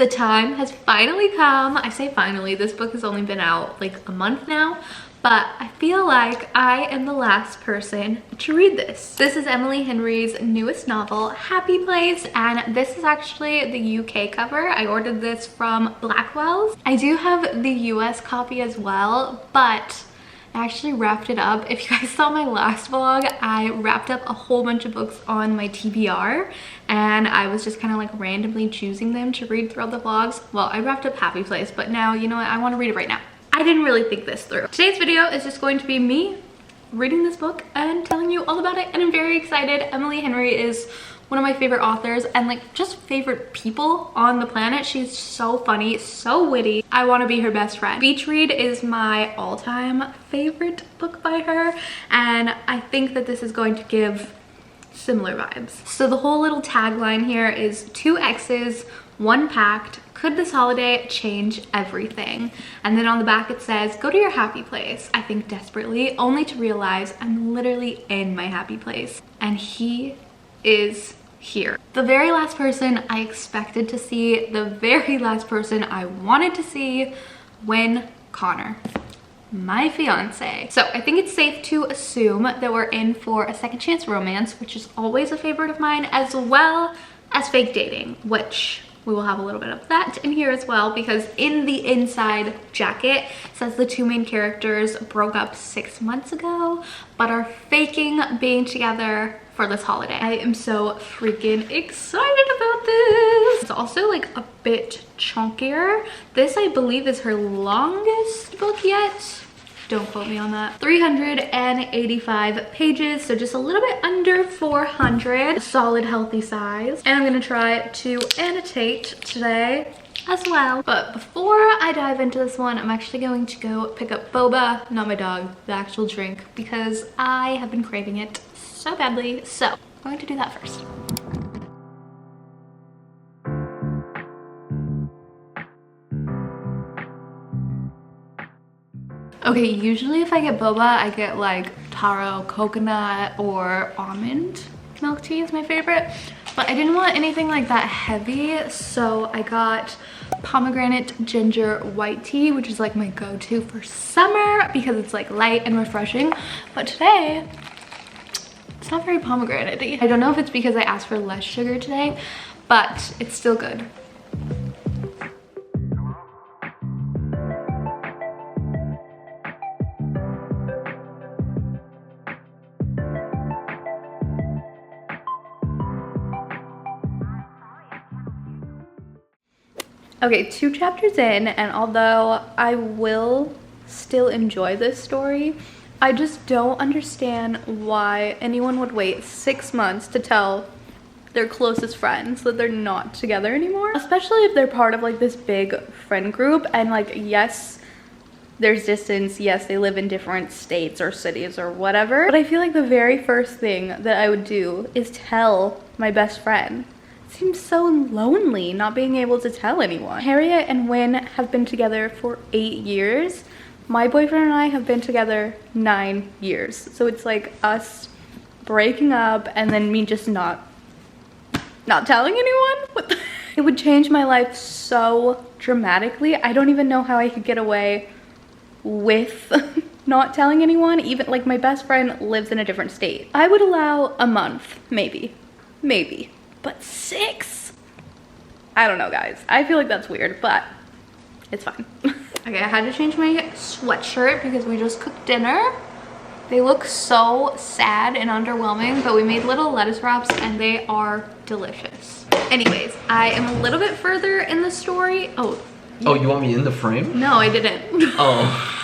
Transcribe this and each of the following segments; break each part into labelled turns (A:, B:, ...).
A: The time has finally come. I say finally, this book has only been out like a month now, but I feel like I am the last person to read this. This is Emily Henry's newest novel, Happy Place, and this is actually the UK cover. I ordered this from Blackwell's. I do have the US copy as well, but I actually wrapped it up. If you guys saw my last vlog, I wrapped up a whole bunch of books on my TBR, and I was just kind of like randomly choosing them to read throughout the vlogs. Well, I wrapped up Happy Place, but now, you know what, I want to read it right now. I didn't really think this through. Today's video is just going to be me reading this book and telling you all about it, and I'm very excited. Emily Henry is one of my favorite authors and like just favorite people on the planet. She's so funny, so witty. I want to be her best friend. Beach Read is my all-time favorite book by her, and I think that this is going to give similar vibes. So the whole little tagline here is 2 X's, 1 pact. Could this holiday change everything? And then on the back it says, go to your happy place. I think desperately, only to realize I'm literally in my happy place. And he is here. The very last person I expected to see, the very last person I wanted to see when Connor, my fiance. So I think it's safe to assume that we're in for a second chance romance, which is always a favorite of mine, as well as fake dating, which we will have a little bit of that in here as well, because in the inside jacket it says the 2 main characters broke up 6 months ago but are faking being together for this holiday. I am so freaking excited about this. It's also like a bit chunkier. This, I believe, is her longest book yet. Don't quote me on that. 385 pages, so just a little bit under 400. Solid, healthy size. And I'm gonna try to annotate today as well. But before I dive into this one, I'm actually going to go pick up boba, not my dog, the actual drink, because I have been craving it so badly. So I'm going to do that first. Okay, usually if I get boba, I get like taro coconut or almond milk tea is my favorite, but I didn't want anything like that heavy, so I got pomegranate ginger white tea, which is like my go-to for summer because it's like light and refreshing. But today, it's not very pomegranate-y. I don't know if it's because I asked for less sugar today, but it's still good. Okay, 2 chapters in, and although I will still enjoy this story, I just don't understand why anyone would wait 6 months to tell their closest friends that they're not together anymore. Especially if they're part of like this big friend group, and like, yes, there's distance, yes, they live in different states or cities or whatever, but I feel like the very first thing that I would do is tell my best friend. Seems so lonely not being able to tell anyone. Harriet and Wynn have been together for 8 years. My boyfriend and I have been together 9 years. So it's like us breaking up and then me just not telling anyone. It would change my life so dramatically. I don't even know how I could get away with not telling anyone. Even like my best friend lives in a different state. I would allow a month, maybe. But 6? I don't know, guys. I feel like that's weird, but it's fine. Okay, I had to change my sweatshirt because we just cooked dinner. They look so sad and underwhelming, but we made little lettuce wraps and they are delicious. Anyways, I am a little bit further in the story. Oh,
B: you want me in the frame?
A: No, I didn't.
B: Oh.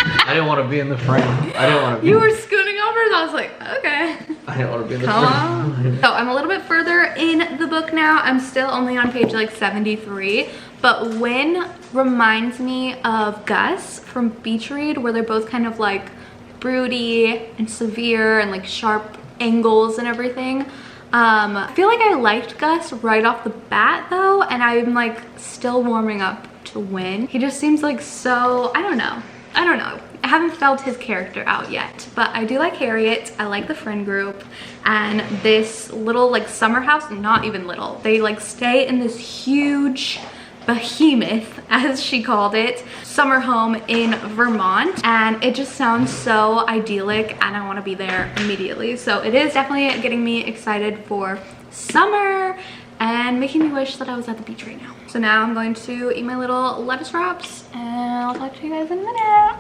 B: I didn't want to be in the frame. I didn't want to be.
A: You were scooting over and I was like, okay.
B: I didn't want to be in the frame.
A: So I'm a little bit further in the book now. I'm still only on page like 73, but Wynn reminds me of Gus from Beach Read, where they're both kind of like broody and severe and like sharp angles and everything. I feel like I liked Gus right off the bat though, and I'm like still warming up to Wynn. He just seems like so, I don't know. I haven't felt his character out yet, but I do like Harriet. I like the friend group, and this little like summer house, not even little. They like stay in this huge behemoth, as she called it, summer home in Vermont, and it just sounds so idyllic and I want to be there immediately. So it is definitely getting me excited for summer and making me wish that I was at the beach right now. So now I'm going to eat my little lettuce wraps and I'll talk to you guys in a minute.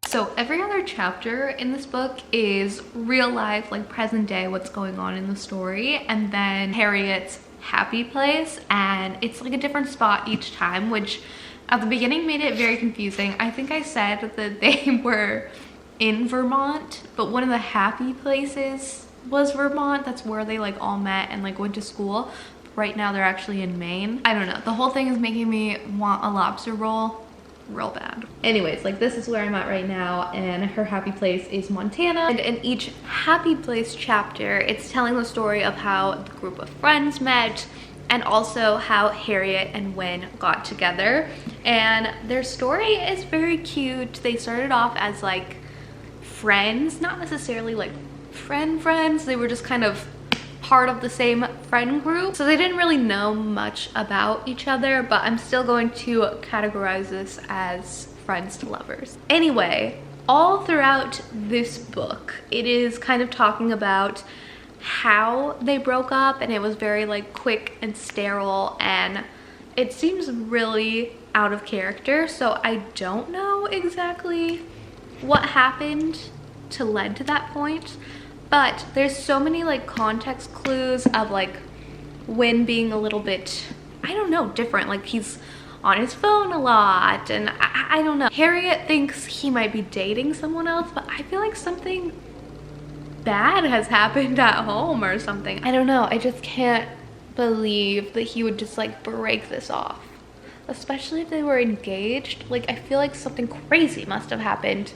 A: So every other chapter in this book is real life, like present day, what's going on in the story, and then Harriet's happy place, and it's like a different spot each time, which at the beginning made it very confusing. I think I said that they were in Vermont, but one of the happy places was Vermont. That's where they like all met and like went to school. Right now they're actually in Maine. I don't know, the whole thing is making me want a lobster roll real bad. Anyways, like this is where I'm at right now, and her happy place is Montana. And in each happy place chapter, it's telling the story of how the group of friends met and also how Harriet and Win got together. And their story is very cute. They started off as like friends, not necessarily like friends. They were just kind of part of the same friend group, so they didn't really know much about each other, but I'm still going to categorize this as friends to lovers. Anyway, all throughout this book, it is kind of talking about how they broke up, and it was very like quick and sterile, and it seems really out of character, so I don't know exactly what happened to lead to that point. But there's so many like context clues of like Win being a little bit, I don't know, different. Like he's on his phone a lot, and I don't know. Harriet thinks he might be dating someone else, but I feel like something bad has happened at home or something. I don't know, I just can't believe that he would just like break this off. Especially if they were engaged. Like I feel like something crazy must have happened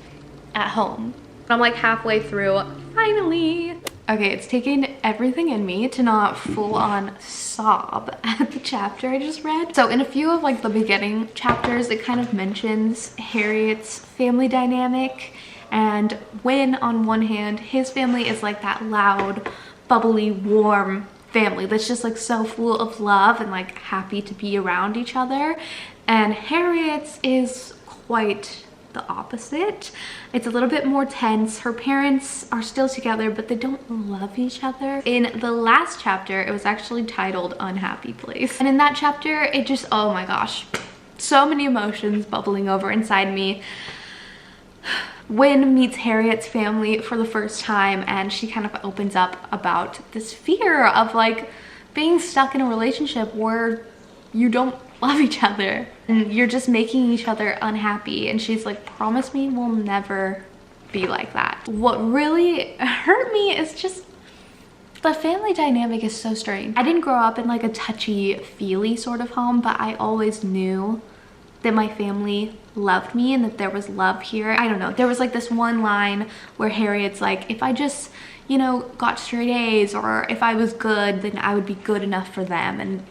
A: at home. I'm like halfway through, finally. Okay, it's taken everything in me to not full on sob at the chapter I just read. So in a few of like the beginning chapters, it kind of mentions Harriet's family dynamic, and Win, on one hand, his family is like that loud, bubbly, warm family that's just like so full of love and like happy to be around each other. And Harriet's is quite the opposite. It's a little bit more tense. Her parents are still together, but they don't love each other. In the last chapter, it was actually titled Unhappy Place. And in that chapter, it just, oh my gosh, so many emotions bubbling over inside me. Win meets Harriet's family for the first time, and she kind of opens up about this fear of like being stuck in a relationship where you don't love each other and you're just making each other unhappy. And she's like, promise me we'll never be like that. What really hurt me is just the family dynamic is so strange. I didn't grow up in like a touchy-feely sort of home, but I always knew that my family loved me and that there was love here. I don't know, there was like this one line where Harriet's like, if I just, you know, got straight A's, or if I was good, then I would be good enough for them and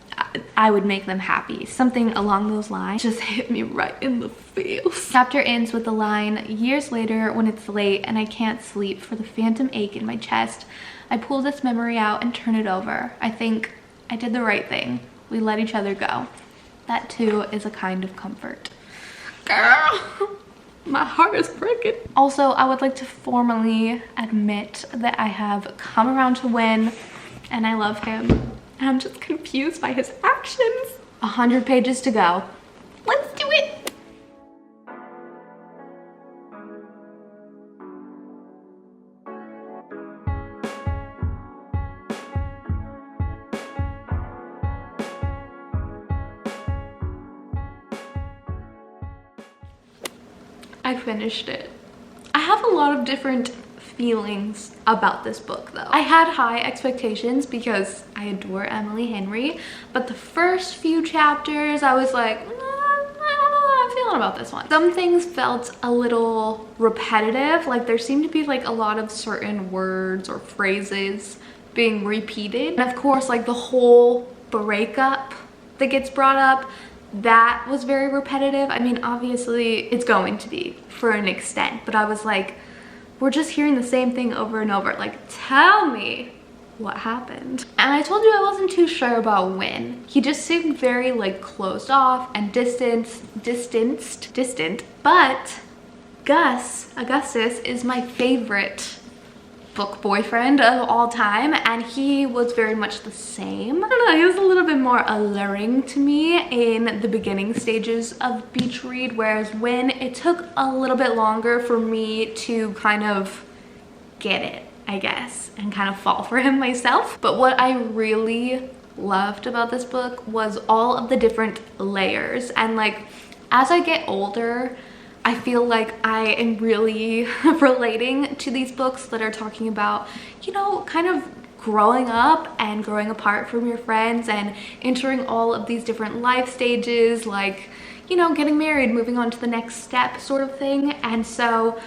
A: I would make them happy. Something along those lines just hit me right in the feels. Chapter ends with the line, years later when it's late and I can't sleep for the phantom ache in my chest, I pull this memory out and turn it over. I think I did the right thing. We let each other go. That too is a kind of comfort. Girl, my heart is breaking. Also, I would like to formally admit that I have come around to Win and I love him. I'm just confused by his actions. 100 pages to go. Let's do it. I finished it. I have a lot of different feelings about this book though. I had high expectations because I adore Emily Henry, but the first few chapters I was like, I don't know how I feel feeling about this one? Some things felt a little repetitive. Like there seemed to be like a lot of certain words or phrases being repeated. And of course, like the whole breakup that gets brought up, that was very repetitive. I mean, obviously it's going to be for an extent, but I was like, we're just hearing the same thing over and over. Like, tell me what happened. And I told you I wasn't too sure about Win. He just seemed very like closed off and distant, but Augustus is my favorite book boyfriend of all time, and he was very much the same. I don't know, he was a little bit more alluring to me in the beginning stages of Beach Read, whereas Win, it took a little bit longer for me to kind of get it, I guess, and kind of fall for him myself. But what I really loved about this book was all of the different layers, and like as I get older, I feel like I am really relating to these books that are talking about, you know, kind of growing up and growing apart from your friends and entering all of these different life stages, like, you know, getting married, moving on to the next step sort of thing. And so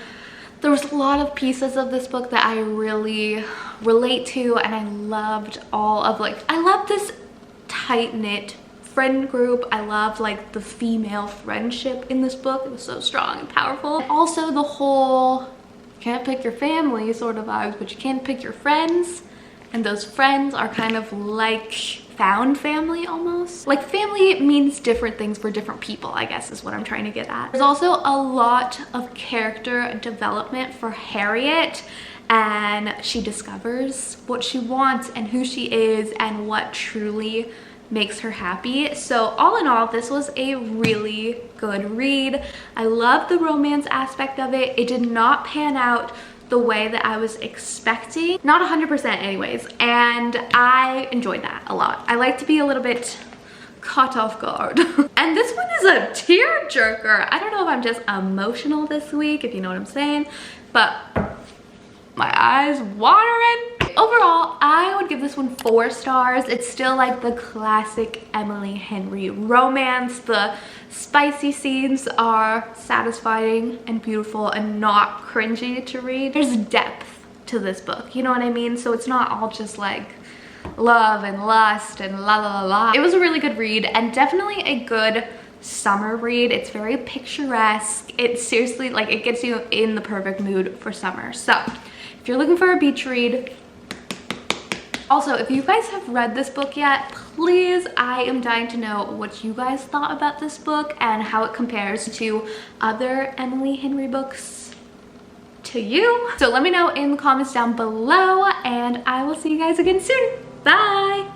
A: there was a lot of pieces of this book that I really relate to, and I loved all of like, I love this tight-knit friend group. I loved like the female friendship in this book. It was so strong and powerful. And also the whole can't pick your family sort of vibes, but you can pick your friends, and those friends are kind of like found family almost. Like family means different things for different people, I guess is what I'm trying to get at. There's also a lot of character development for Harriet, and she discovers what she wants and who she is and what truly makes her happy. So all in all, this was a really good read. I love the romance aspect of it. It did not pan out the way that I was expecting, not 100% anyways, and I enjoyed that a lot. I like to be a little bit caught off guard. And this one is a tearjerker. I don't know if I'm just emotional this week, if you know what I'm saying, but my eyes watering. Overall, I would give this one 4 stars. It's still like the classic Emily Henry romance. The spicy scenes are satisfying and beautiful and not cringy to read. There's depth to this book, you know what I mean? So it's not all just like love and lust and la la la la. It was a really good read, and definitely a good summer read. It's very picturesque. It's seriously like, it gets you in the perfect mood for summer. So if you're looking for a beach read. Also, if you guys have read this book yet, please, I am dying to know what you guys thought about this book and how it compares to other Emily Henry books to you. So let me know in the comments down below, and I will see you guys again soon. Bye!